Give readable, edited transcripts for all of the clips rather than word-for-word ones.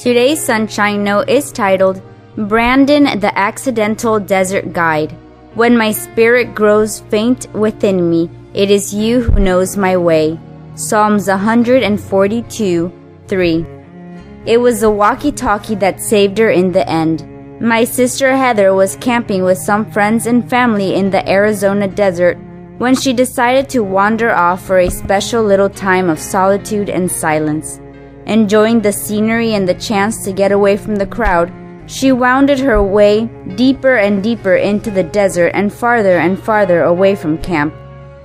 Today's Sunshine Note is titled, Brandon the Accidental Desert Guide. When my spirit grows faint within me, it is you who knows my way. Psalms 142:3. It was the walkie-talkie that saved her in the end. My sister Heather was camping with some friends and family in the Arizona desert when she decided to wander off for a special little time of solitude and silence. Enjoying the scenery and the chance to get away from the crowd, she wounded her way deeper and deeper into the desert and farther away from camp.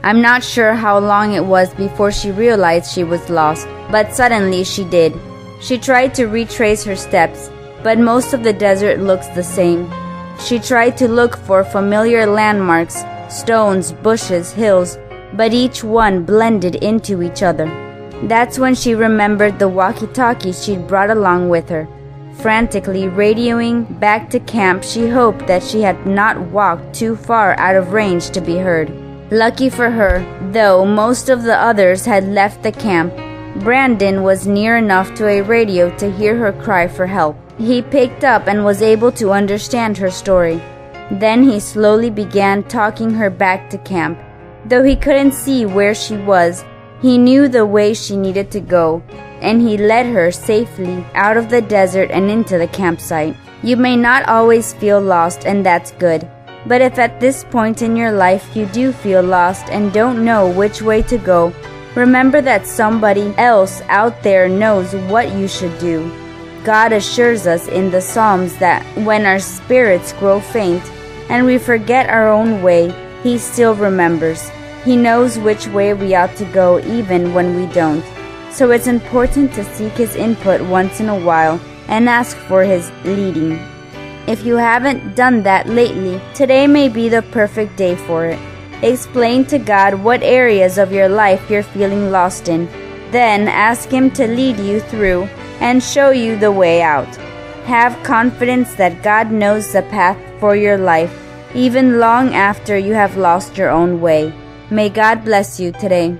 I'm not sure how long it was before she realized she was lost, but suddenly she did. She tried to retrace her steps, but most of the desert looks the same. She tried to look for familiar landmarks, stones, bushes, hills, but each one blended into each other. That's when she remembered the walkie-talkie she'd brought along with her. Frantically radioing back to camp, she hoped that she had not walked too far out of range to be heard. Lucky for her, though most of the others had left the camp, Brandon was near enough to a radio to hear her cry for help. He picked up and was able to understand her story. Then he slowly began talking her back to camp. Though he couldn't see where she was, he knew the way she needed to go, and he led her safely out of the desert and into the campsite. You may not always feel lost, and that's good. But if at this point in your life you do feel lost and don't know which way to go, remember that somebody else out there knows what you should do. God assures us in the Psalms that when our spirits grow faint and we forget our own way, He still remembers. He knows which way we ought to go even when we don't. So it's important to seek His input once in a while and ask for His leading. If you haven't done that lately, today may be the perfect day for it. Explain to God what areas of your life you're feeling lost in. Then ask Him to lead you through and show you the way out. Have confidence that God knows the path for your life, even long after you have lost your own way. May God bless you today.